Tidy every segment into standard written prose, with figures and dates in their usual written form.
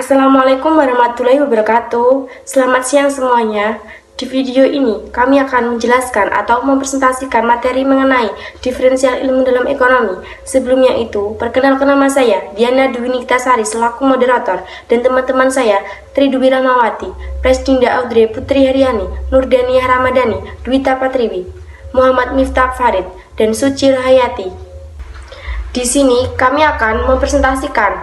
Assalamualaikum warahmatullahi wabarakatuh. Selamat siang semuanya. Di video ini, kami akan menjelaskan atau mempresentasikan materi mengenai diferensial ilmu dalam ekonomi. Sebelumnya itu, perkenalkan nama saya, Diana Dwi Niktasari selaku moderator, dan teman-teman saya, Tri Dwi Rahmawati, Presdinda Audrey Putri Haryani, Nurdaniah Ramadhani, Dwita Patriwi, Muhammad Miftah Farid, dan Suci Rahayati. Di sini, kami akan mempresentasikan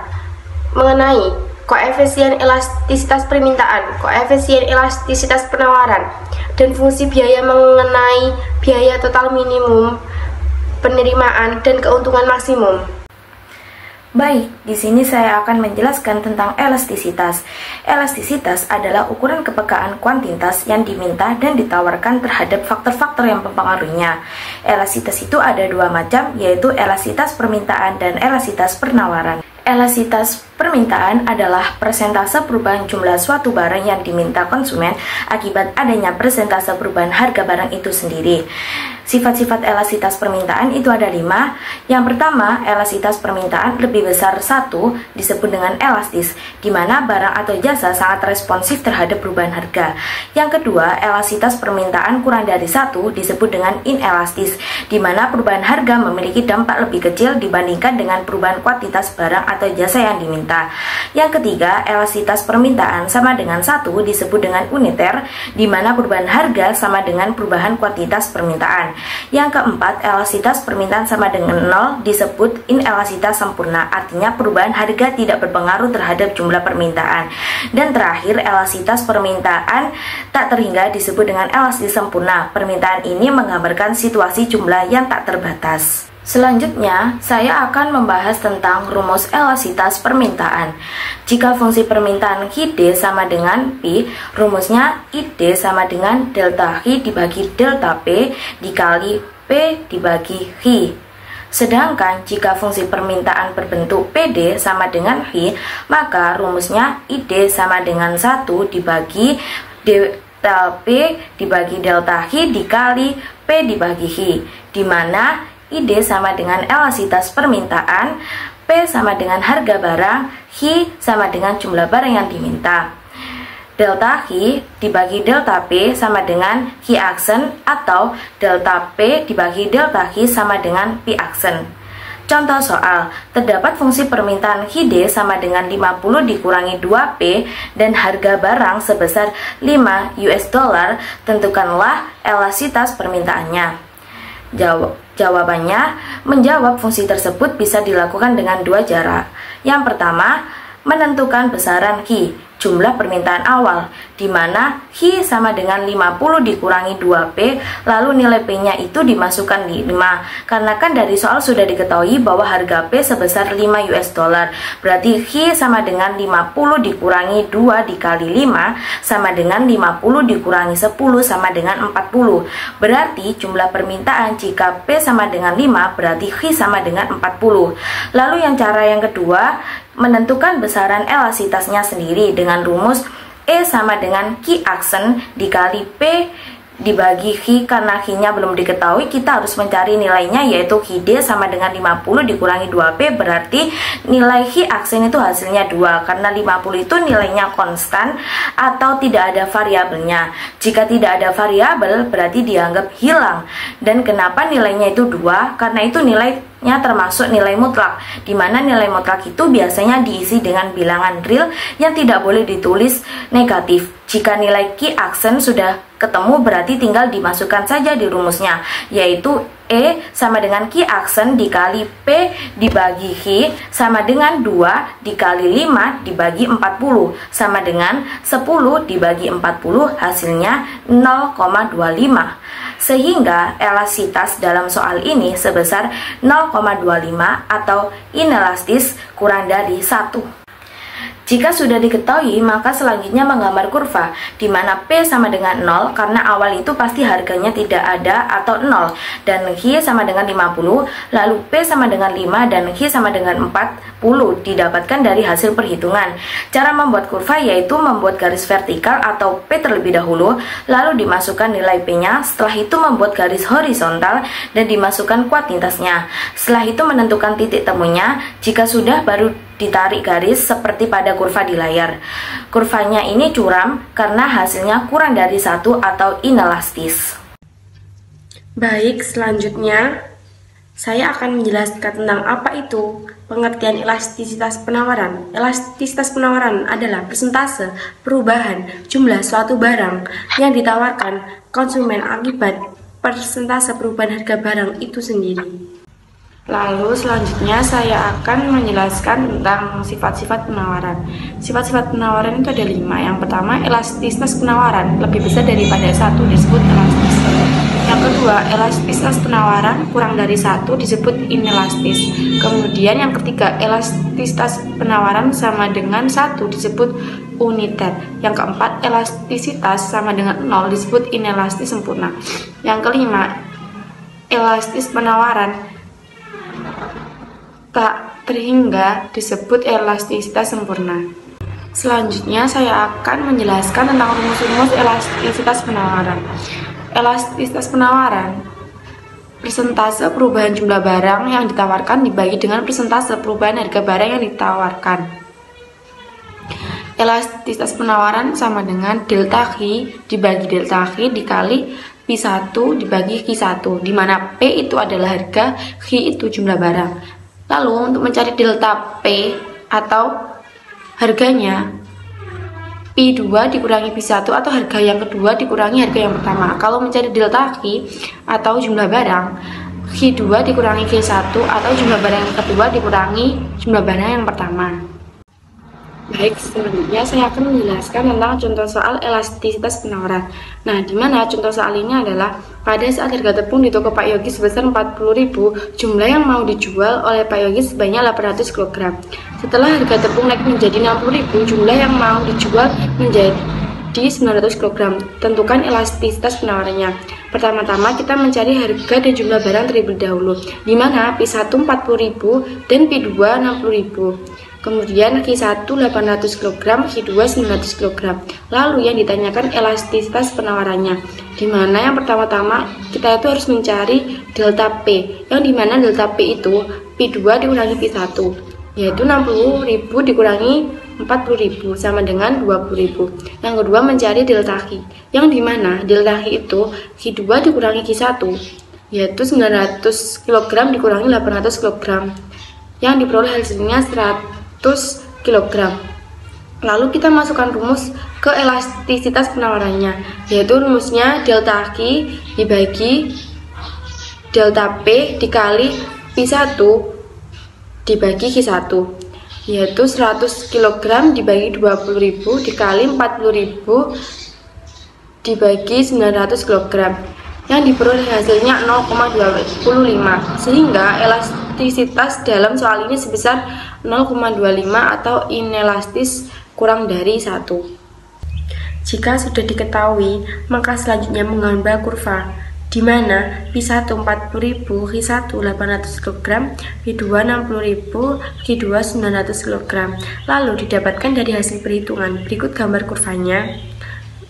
mengenai koefisien elastisitas permintaan, koefisien elastisitas penawaran, dan fungsi biaya mengenai biaya total minimum, penerimaan, dan keuntungan maksimum. Baik, di sini saya akan menjelaskan tentang elastisitas. Elastisitas adalah ukuran kepekaan kuantitas yang diminta dan ditawarkan terhadap faktor-faktor yang mempengaruhinya. Elastisitas itu ada dua macam, yaitu elastisitas permintaan dan elastisitas penawaran. Elastisitas permintaan adalah persentase perubahan jumlah suatu barang yang diminta konsumen akibat adanya persentase perubahan harga barang itu sendiri. Sifat-sifat elastisitas permintaan itu ada 5. Yang pertama, elastisitas permintaan lebih besar 1 disebut dengan elastis, di mana barang atau jasa sangat responsif terhadap perubahan harga. Yang kedua, elastisitas permintaan kurang dari 1 disebut dengan inelastis, di mana perubahan harga memiliki dampak lebih kecil dibandingkan dengan perubahan kuantitas barang atau jasa yang diminta. Yang ketiga, elastisitas permintaan sama dengan 1 disebut dengan uniter, di mana perubahan harga sama dengan perubahan kuantitas permintaan. Yang keempat, elastisitas permintaan sama dengan 0 disebut inelastisitas sempurna, artinya perubahan harga tidak berpengaruh terhadap jumlah permintaan. Dan terakhir, elastisitas permintaan tak terhingga disebut dengan elastis sempurna. Permintaan ini menggambarkan situasi jumlah yang tak terbatas. Selanjutnya, saya akan membahas tentang rumus elastisitas permintaan. Jika fungsi permintaan ID sama dengan P, rumusnya ID sama dengan delta I dibagi delta P dikali P dibagi I. Sedangkan jika fungsi permintaan berbentuk PD sama dengan I, maka rumusnya ID sama dengan 1 dibagi delta P dibagi delta I dikali P dibagi I, di mana ID sama dengan elastisitas permintaan, P sama dengan harga barang, I sama dengan jumlah barang yang diminta. Delta I dibagi delta P sama dengan I aksen, atau delta P dibagi delta I sama dengan P aksen. Contoh soal, terdapat fungsi permintaan ID sama dengan 50 dikurangi 2P dan harga barang sebesar 5 US dollar, tentukanlah elastisitas permintaannya. Jawabannya, menjawab fungsi tersebut bisa dilakukan dengan dua cara. Yang pertama, menentukan besaran I, jumlah permintaan awal, di mana I sama dengan 50 dikurangi 2P, lalu nilai P-nya itu dimasukkan 5. Karena kan dari soal sudah diketahui bahwa harga P sebesar 5 US dollar, berarti I sama dengan 50 dikurangi 2 dikali 5 sama dengan 50 dikurangi 10 sama dengan 40. Berarti jumlah permintaan jika P sama dengan 5 berarti I sama dengan 40. Lalu cara yang kedua, menentukan besaran elastisitasnya sendiri dengan rumus E sama dengan Q aksen dikali P dibagi I. Karena I-nya belum diketahui, kita harus mencari nilainya, yaitu ID sama dengan 50 dikurangi 2P, berarti nilai I aksen itu hasilnya 2, karena 50 itu nilainya konstan atau tidak ada variabelnya. Jika tidak ada variabel berarti dianggap hilang. Dan kenapa nilainya itu 2? Karena itu nilainya termasuk nilai mutlak, di mana nilai mutlak itu biasanya diisi dengan bilangan real yang tidak boleh ditulis negatif. Jika nilai Q aksen sudah ketemu berarti tinggal dimasukkan saja di rumusnya, yaitu E sama dengan Q aksen dikali P dibagi I sama dengan 2 dikali 5 dibagi 40 sama dengan 10 dibagi 40, hasilnya 0,25. Sehingga elastisitas dalam soal ini sebesar 0,25 atau inelastis kurang dari 1. Jika sudah diketahui, maka selanjutnya menggambar kurva, di mana P sama dengan 0 karena awal itu pasti harganya tidak ada atau 0, dan I sama dengan 50, lalu P sama dengan 5 dan I sama dengan 40 didapatkan dari hasil perhitungan. Cara membuat kurva yaitu membuat garis vertikal atau P terlebih dahulu, lalu dimasukkan nilai P-nya, setelah itu membuat garis horizontal dan dimasukkan kuantitasnya. Setelah itu menentukan titik temunya, jika sudah baru ditarik garis seperti pada kurva di layar. Kurvanya ini curam karena hasilnya kurang dari 1 atau inelastis. Baik, selanjutnya saya akan menjelaskan tentang apa itu pengertian elastisitas penawaran. Elastisitas penawaran adalah persentase perubahan jumlah suatu barang yang ditawarkan konsumen akibat persentase perubahan harga barang itu sendiri. Lalu selanjutnya saya akan menjelaskan tentang sifat-sifat penawaran. Sifat-sifat penawaran itu ada 5. Yang pertama, elastisitas penawaran lebih besar daripada 1 disebut elastis. Yang kedua, elastisitas penawaran kurang dari 1 disebut inelastis. Kemudian yang ketiga, elastisitas penawaran sama dengan 1 disebut uniter. Yang keempat, elastisitas sama dengan 0 disebut inelastis sempurna. Yang kelima, elastis penawaran tak terhingga disebut elastisitas sempurna. Selanjutnya saya akan menjelaskan tentang rumus-rumus elastisitas penawaran. Elastisitas penawaran persentase perubahan jumlah barang yang ditawarkan dibagi dengan persentase perubahan harga barang yang ditawarkan. Elastisitas penawaran sama dengan delta Q dibagi delta Q dikali P1 dibagi Q1, di mana P itu adalah harga, Q itu jumlah barang. Lalu untuk mencari delta P atau harganya, P2 dikurangi P1 atau harga yang kedua dikurangi harga yang pertama. Kalau mencari delta Q atau jumlah barang, Q2 dikurangi Q1 atau jumlah barang yang kedua dikurangi jumlah barang yang pertama. Baik, selanjutnya saya akan menjelaskan tentang contoh soal elastisitas penawaran. Nah, di mana contoh soal ini adalah pada saat harga tepung di toko Pak Yogi sebesar 40.000, jumlah yang mau dijual oleh Pak Yogi sebanyak 800 kg. Setelah harga tepung naik menjadi 60.000, jumlah yang mau dijual menjadi 900 kg. Tentukan elastisitas penawarannya. Pertama-tama kita mencari harga dan jumlah barang terlebih dahulu, di mana P1 40.000 dan P2 60.000. Kemudian Q1 800 kg, Q2 900 kg. Lalu yang ditanyakan elastisitas penawarannya, di mana yang pertama-tama kita itu harus mencari delta P, yang dimana delta P itu P2 dikurangi P1, yaitu 60.000 dikurangi 40.000 sama dengan 20.000. Yang kedua mencari delta Q, yang dimana delta Q itu Q2 dikurangi Q1, yaitu 900 kg dikurangi 800 kg, yang diperoleh hasilnya 100 kg. Lalu kita masukkan rumus ke elastisitas penawarannya, yaitu rumusnya delta Q dibagi delta P dikali P1 dibagi Q1, yaitu 100 kg dibagi 20.000 dikali 40.000 dibagi 900 kg, yang diperoleh hasilnya 0,25, sehingga elastisitas dalam soal ini sebesar 0,25 atau inelastis kurang dari 1. Jika sudah diketahui, maka selanjutnya menggambar kurva, di mana P1 40.000, Q1 800 kg, P2 60.000, Q2 900 kg. Lalu didapatkan dari hasil perhitungan. Berikut gambar kurvanya.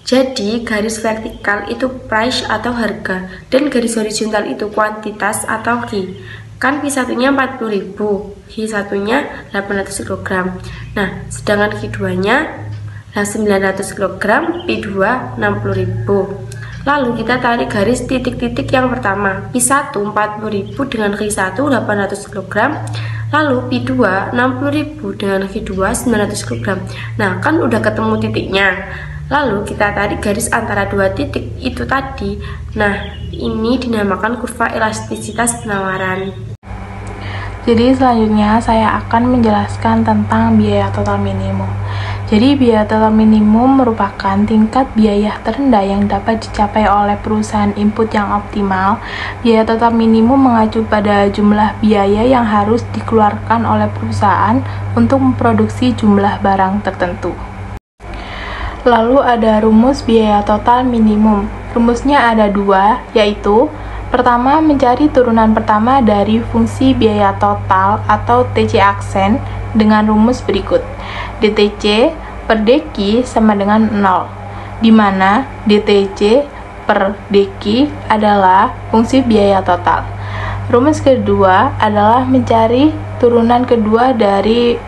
Jadi, garis vertikal itu price atau harga, dan garis horizontal itu kuantitas atau Q. Kan P1-nya 40.000, Q1-nya 800 kg. Nah, sedangkan Q2-nya 900 kg, P2 60.000. Lalu kita tarik garis titik-titik yang pertama, P1 40.000 dengan Q1 800 kg. Lalu P2 60.000 dengan Q2 900 kg. Nah, kan udah ketemu titiknya. Lalu kita tarik garis antara dua titik itu tadi. Nah, ini dinamakan kurva elastisitas penawaran. Jadi selanjutnya saya akan menjelaskan tentang biaya total minimum. Jadi biaya total minimum merupakan tingkat biaya terendah yang dapat dicapai oleh perusahaan input yang optimal. Biaya total minimum mengacu pada jumlah biaya yang harus dikeluarkan oleh perusahaan untuk memproduksi jumlah barang tertentu. Lalu ada rumus biaya total minimum. Rumusnya ada 2, yaitu pertama, mencari turunan pertama dari fungsi biaya total atau TC aksen dengan rumus berikut. DTC per DQ sama dengan 0, di mana DTC per DQ adalah fungsi biaya total. Rumus kedua adalah mencari turunan kedua dari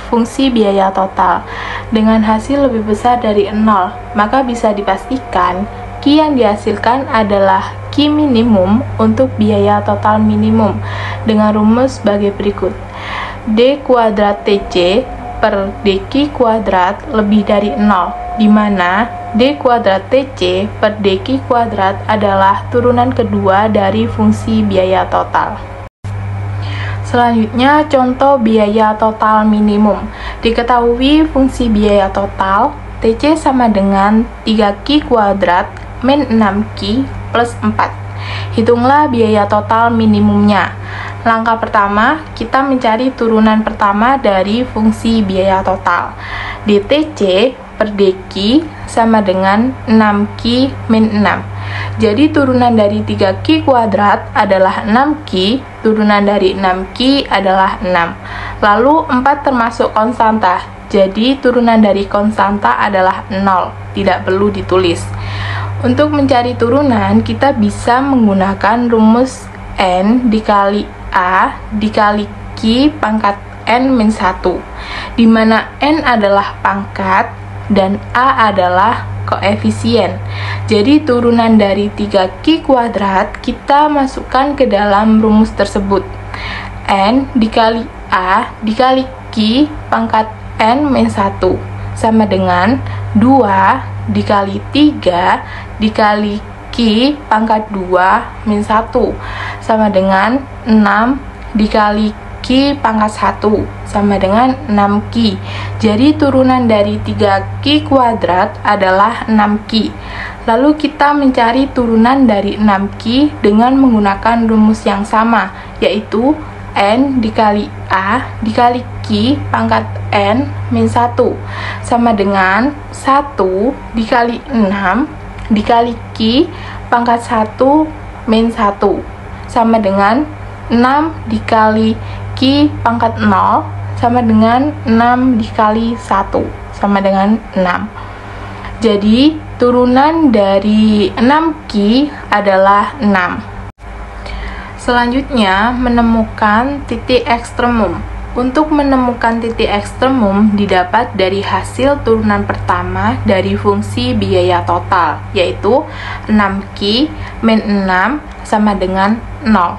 fungsi biaya total dengan hasil lebih besar dari 0, maka bisa dipastikan Q yang dihasilkan adalah Q minimum untuk biaya total minimum dengan rumus sebagai berikut. D kuadrat TC per DQ kuadrat lebih dari 0, di mana D kuadrat TC per DQ kuadrat adalah turunan kedua dari fungsi biaya total. Selanjutnya, contoh biaya total minimum. Diketahui fungsi biaya total TC sama dengan 3Q kuadrat min 6Q plus 4. Hitunglah biaya total minimumnya. Langkah pertama, kita mencari turunan pertama dari fungsi biaya total. DTC per DQ sama dengan 6Q min 6. Jadi turunan dari 3Q kuadrat adalah 6Q, turunan dari 6Q adalah 6. Lalu 4 termasuk konstanta, jadi turunan dari konstanta adalah 0, tidak perlu ditulis. Untuk mencari turunan, kita bisa menggunakan rumus N dikali A dikali Q pangkat N min 1, di mana N adalah pangkat dan A adalah koefisien. Jadi turunan dari 3Q kuadrat kita masukkan ke dalam rumus tersebut. N dikali A dikali Q pangkat N min 1 sama dengan 2 dikali 3 dikali Q pangkat 2 min 1 sama dengan 6 dikali Q pangkat 1 sama dengan 6Q. Jadi turunan dari 3Q kuadrat adalah 6Q. Lalu kita mencari turunan dari 6Q dengan menggunakan rumus yang sama, yaitu N dikali A dikali Q pangkat N min 1 sama dengan 1 dikali 6 dikali Q pangkat 1 min 1 sama dengan 6 dikali Q pangkat 0 sama dengan 6 dikali 1 sama dengan 6. Jadi turunan dari 6Q adalah 6. Selanjutnya, menemukan titik ekstremum. Untuk menemukan titik ekstremum didapat dari hasil turunan pertama dari fungsi biaya total, yaitu 6Q min 6 sama dengan 0.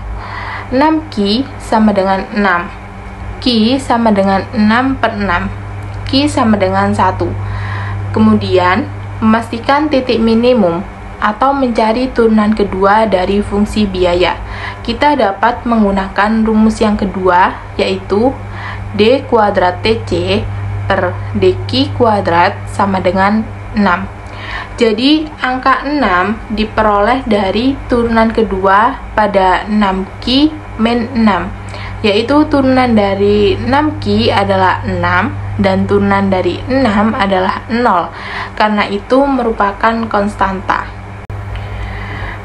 6Q sama dengan 6. Q sama dengan 6 per 6. Q sama dengan 1. Kemudian, memastikan titik minimum atau mencari turunan kedua dari fungsi biaya. Kita dapat menggunakan rumus yang kedua, yaitu D kuadrat TC per DQ kuadrat sama dengan 6. Jadi, angka 6 diperoleh dari turunan kedua pada 6Q min 6, yaitu turunan dari 6Q adalah 6 dan turunan dari 6 adalah 0, karena itu merupakan konstanta.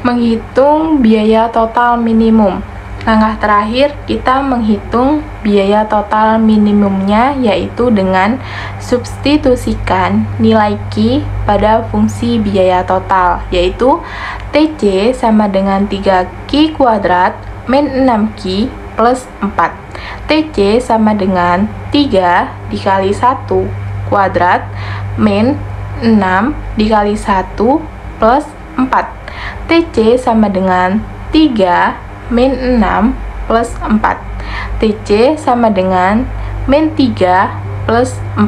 Menghitung biaya total minimum. Langkah terakhir, kita menghitung biaya total minimumnya, yaitu dengan substitusikan nilai Q pada fungsi biaya total, yaitu TC sama dengan 3Q kuadrat min 6Q plus 4. TC sama dengan 3 dikali 1 kuadrat min 6 dikali 1 plus 4. TC sama dengan 3 min 6 plus 4. TC sama dengan min 3 plus 4.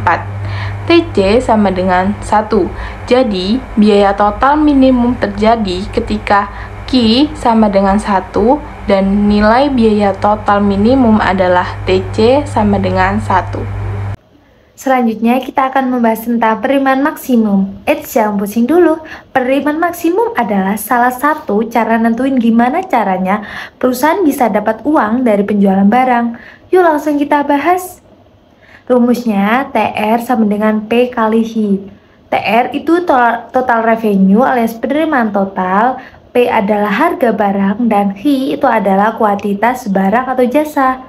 TC sama dengan 1. Jadi, biaya total minimum terjadi ketika Q sama dengan 1 dan nilai biaya total minimum adalah TC sama dengan 1. Selanjutnya kita akan membahas tentang penerimaan maksimum. Jangan pusing dulu. Penerimaan maksimum adalah salah satu cara nentuin gimana caranya perusahaan bisa dapat uang dari penjualan barang. Yuk langsung kita bahas. Rumusnya TR sama dengan P kali H. TR itu total revenue alias penerimaan total, P adalah harga barang, dan H itu adalah kuantitas barang atau jasa.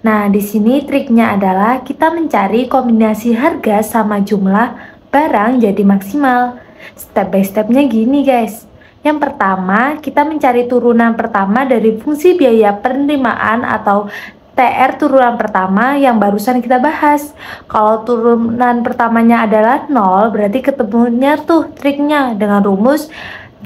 Nah, di sini triknya adalah kita mencari kombinasi harga sama jumlah barang jadi maksimal. Step by stepnya gini guys. Yang pertama, kita mencari turunan pertama dari fungsi biaya penerimaan atau TR turunan pertama yang barusan kita bahas. Kalau turunan pertamanya adalah 0, berarti ketemunya tuh triknya dengan rumus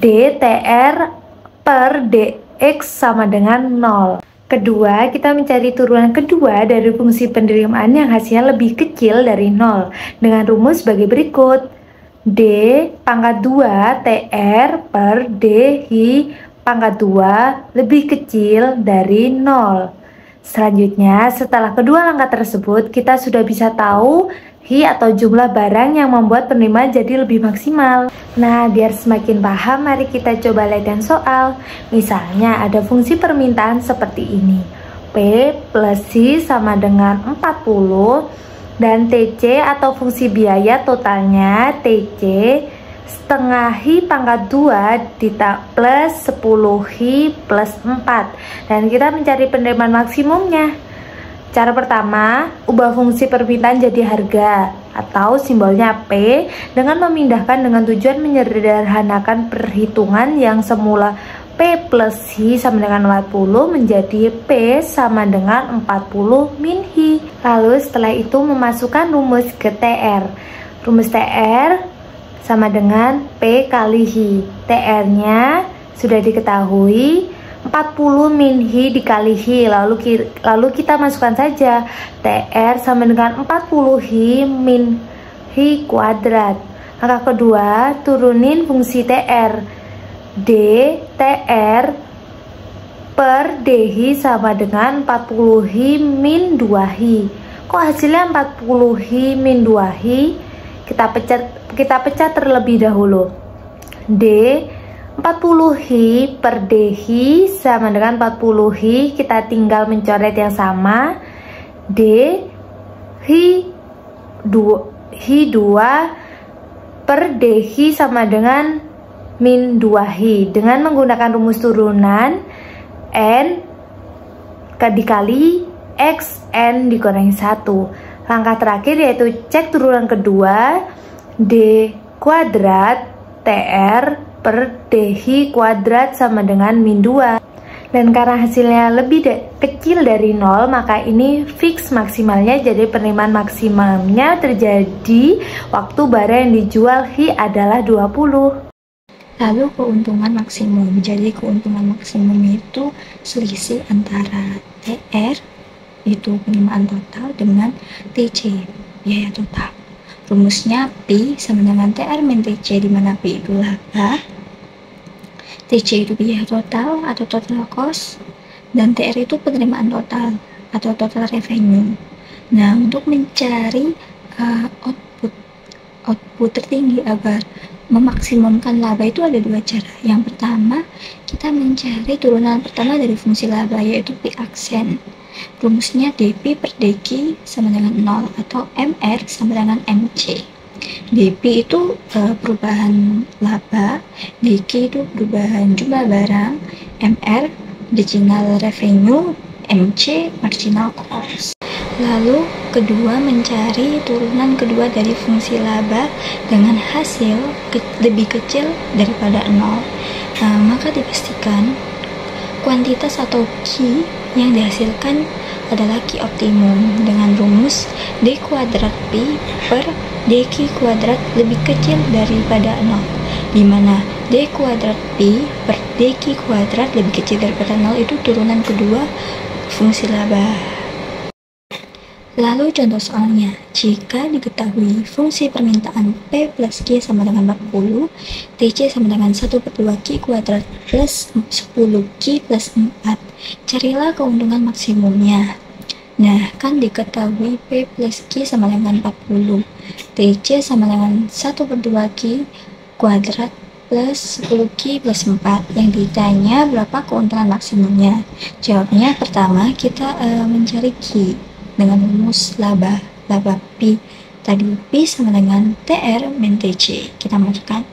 DTR per DX sama dengan 0. Kedua, kita mencari turunan kedua dari fungsi penerimaan yang hasilnya lebih kecil dari 0 dengan rumus sebagai berikut. D pangkat 2 TR per DI pangkat 2 lebih kecil dari 0. Selanjutnya, setelah kedua langkah tersebut, kita sudah bisa tahu Hi atau jumlah barang yang membuat penerimaan jadi lebih maksimal. Nah, biar semakin paham, mari kita coba lihat soal. Misalnya, ada fungsi permintaan seperti ini. P plus Hi sama dengan 40, dan TC atau fungsi biaya totalnya TC setengah Hi pangkat 2 plus 10 Hi plus 4. Dan kita mencari penerimaan maksimumnya. Cara pertama, ubah fungsi permintaan jadi harga atau simbolnya P dengan memindahkan dengan tujuan menyederhanakan perhitungan yang semula P plus Hi sama dengan 40 menjadi P sama dengan 40 min Hi. Lalu setelah itu memasukkan rumus ke TR. Rumus TR sama dengan P kali Hi. TR-nya sudah diketahui 40 min Hi dikali Hi, lalu kita masukkan saja TR sama dengan 40 Hi min Hi kuadrat. Langkah kedua, turunin fungsi TR. D TR per DHI sama dengan 40 Hi min 2 Hi. Kok hasilnya 40 Hi min 2 Hi? Kita pecah terlebih dahulu. D 40 Hi per DHI sama dengan 40 Hi, kita tinggal mencoret yang sama. D Hi 2 per DHI sama dengan min 2 Hi. Dengan menggunakan rumus turunan N dikali X N dikurangi 1. Langkah terakhir yaitu cek turunan kedua. D kuadrat TR per DHI kuadrat sama dengan min 2. Dan karena hasilnya lebih kecil dari 0, maka ini fix maksimalnya, jadi penerimaan maksimumnya terjadi waktu barang yang dijual Hi adalah 20. Lalu keuntungan maksimum. Jadi keuntungan maksimum itu selisih antara TR itu penerimaan total dengan TC biaya total. Rumusnya P sama dengan TR min TC, di mana P itu laba, TC itu biaya total atau total cost, dan TR itu penerimaan total atau total revenue. Nah, untuk mencari output tertinggi agar memaksimumkan laba itu ada dua cara. Yang pertama, kita mencari turunan pertama dari fungsi laba, yaitu P aksen. Rumusnya DP per DQ sama dengan 0 atau MR sama dengan MC. DP itu perubahan laba, DQ itu perubahan jumlah barang, MR marginal revenue, MC marginal cost. Lalu kedua, mencari turunan kedua dari fungsi laba dengan hasil lebih kecil daripada 0. Maka dipastikan kuantitas atau Q yang dihasilkan adalah Q optimum dengan rumus D kuadrat P per DQ kuadrat lebih kecil daripada 0, di mana D kuadrat P per DQ kuadrat lebih kecil daripada 0 itu turunan kedua fungsi laba. Lalu contoh soalnya, jika diketahui fungsi permintaan P plus Q sama dengan 40, TC sama dengan 1/2 Q kuadrat plus 10 Q plus 4, carilah keuntungan maksimumnya. Nah, kan diketahui P plus Q sama dengan 40, TC sama dengan 1/2 Q kuadrat plus 10 Q plus 4. Yang ditanya berapa keuntungan maksimumnya? Jawabnya pertama, kita mencari Q dengan rumus laba P tadi, P sama dengan TR min TC. Kita masukkan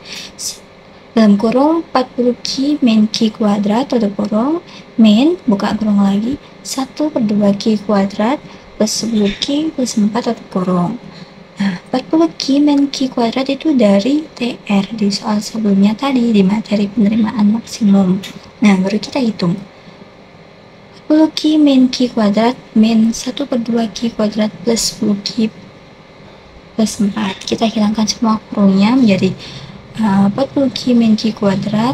dalam kurung 40 Q min Q kuadrat tutup kurung, min buka kurung lagi 1/2 Q kuadrat plus 10 Q plus 4 tutup kurung. Nah, 40 Q min Q kuadrat itu dari TR di soal sebelumnya tadi di materi penerimaan maksimum. Nah, baru kita hitung 40Q min Q kuadrat min 1/2Q kuadrat plus 10Q plus 4. Kita hilangkan semua kurungnya menjadi 40Q min Q kuadrat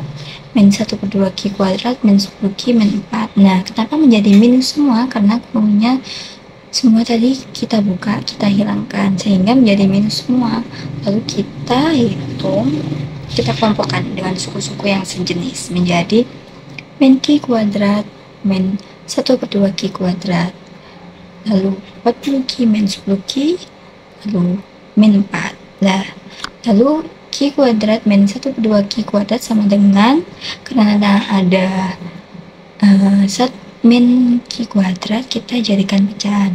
min 1/2Q kuadrat min 10Q min 4. Nah, kenapa menjadi minus semua? Karena kurungnya semua tadi kita buka, kita hilangkan, sehingga menjadi minus semua. Lalu kita hitung, kita kelompokkan dengan suku-suku yang sejenis menjadi min Q kuadrat min 1/2Q kuadrat, lalu 40Q min 10Q, lalu min 4. Nah, lalu Q kuadrat min 1/2Q kuadrat sama dengan, karena ada min Q kuadrat, kita jadikan pecahan.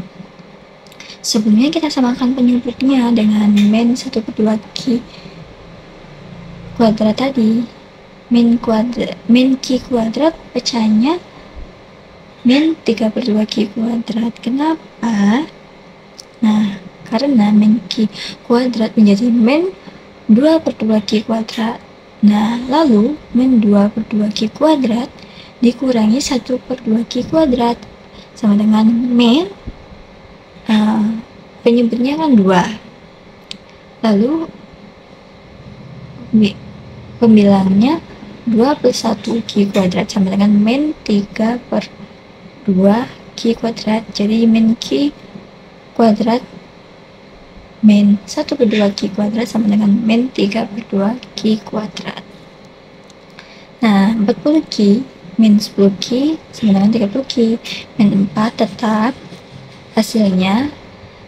Sebelumnya kita samakan penyebutnya dengan min 1/2Q kuadrat tadi. Min Q kuadrat pecahnya min 3/2Q kuadrat. Kenapa? Nah, karena min Q kuadrat menjadi min 2/2Q kuadrat. Nah, lalu min 2/2Q kuadrat dikurangi 1/2Q kuadrat sama dengan min, penyebutnya kan 2, lalu pembilangnya 2 plus 1Q kuadrat sama dengan min 3/2Q kuadrat. Jadi min Q kuadrat min 1/2Q kuadrat sama dengan min 3/2Q kuadrat. Nah, 40Q min 10Q sama dengan 30Q. Min 4 tetap hasilnya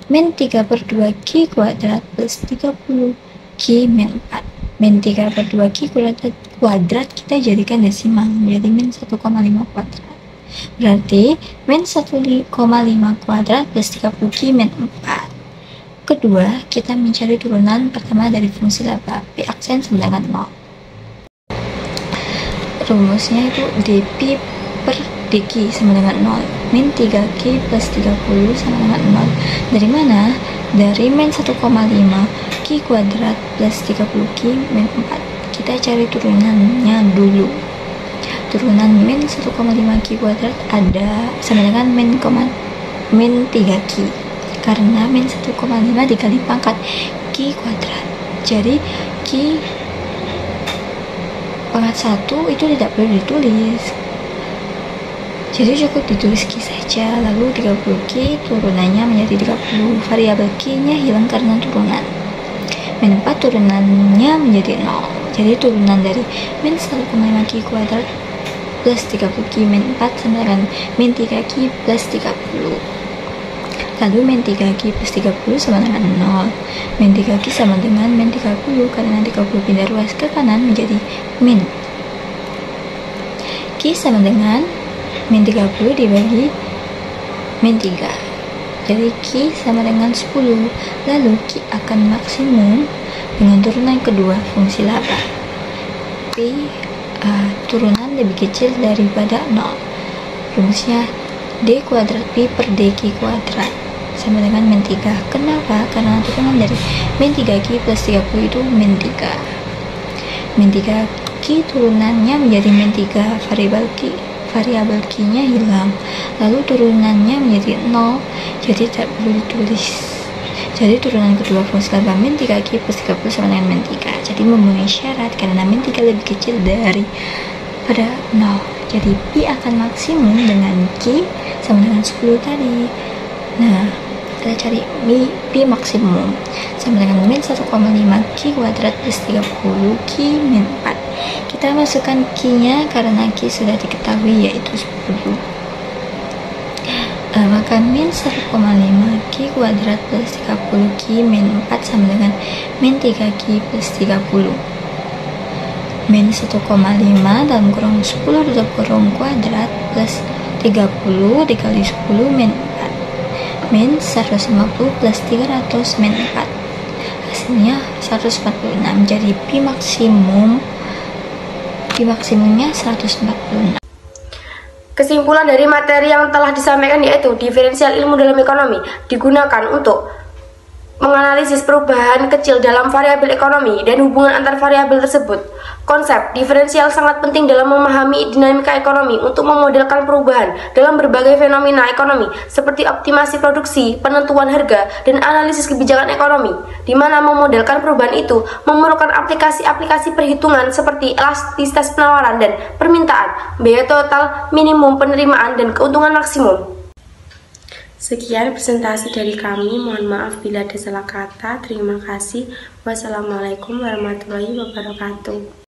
min 3/2Q kuadrat plus 30Q min 4. Min 3/2Q kuadrat kita jadikan desimal menjadi min 1,5 kuadrat. Berarti min 1,5 kuadrat plus 30Q min 4. Kedua, kita mencari turunan pertama dari fungsi laba. P aksen sama dengan 0. Rumusnya itu dp per dq sama dengan 0. Min 3Q plus 30 sama dengan 0. Dari mana? Dari min 1,5 Q kuadrat plus 30Q min 4. Kita cari turunannya dulu. Turunan min 1,5Q kuadrat ada sama dengan min 3Q. Karena min 1,5 dikali pangkat Q kuadrat. Jadi Q pangkat 1 itu tidak perlu ditulis. Jadi cukup ditulis Q saja. Lalu 30Q turunannya menjadi 30. Variabel Q-nya hilang karena turunan. Min 4 turunannya menjadi 0. Jadi turunan dari min 1,5Q kuadrat plus 30Q min 4 sama dengan min 3Q plus 30. Lalu min 3Q plus 30 sama dengan 0. Min 3Q sama dengan min 30, karena 30 pindah ruas ke kanan menjadi min. Q sama dengan min 30 dibagi min 3. Jadi Q sama dengan 10. Lalu Q akan maksimum dengan turunan kedua fungsi laba. P turunan lebih kecil daripada 0. Rumusnya D kuadrat P per DQ kuadrat sama dengan min 3. Kenapa? Karena turunan dari min 3Q plus 30 itu min 3. Min 3Q turunannya menjadi min 3. Variabel Q-nya hilang. Lalu turunannya menjadi 0. Jadi tak perlu ditulis. Jadi turunan kedua fungsi laba min 3Q plus 30 sama dengan min 3. Jadi memenuhi syarat karena min 3 lebih kecil dari pada 0. Jadi P akan maksimum dengan Q sama dengan 10 tadi. Nah, kita cari P maksimum sama dengan min 1,5 Q kuadrat plus 30 Q min 4. Kita masukkan Q-nya karena Q sudah diketahui yaitu 10. Maka min 1,5 Q kuadrat plus 30 Q min 4 sama dengan min 3Q plus 30. Min 1,5 dalam kurung 10 tutup kurung kuadrat plus 30 dikali 10 min 4. Min 150 plus 300 min 4. Hasilnya 146. Jadi P maksimumnya 146. Kesimpulan dari materi yang telah disampaikan yaitu diferensial ilmu dalam ekonomi digunakan untuk menganalisis perubahan kecil dalam variabel ekonomi dan hubungan antar variabel tersebut. Konsep diferensial sangat penting dalam memahami dinamika ekonomi untuk memodelkan perubahan dalam berbagai fenomena ekonomi seperti optimasi produksi, penentuan harga, dan analisis kebijakan ekonomi, di mana memodelkan perubahan itu memerlukan aplikasi-aplikasi perhitungan seperti elastisitas penawaran dan permintaan, biaya total, minimum penerimaan, dan keuntungan maksimum. Sekian presentasi dari kami, mohon maaf bila ada salah kata. Terima kasih. Wassalamualaikum warahmatullahi wabarakatuh.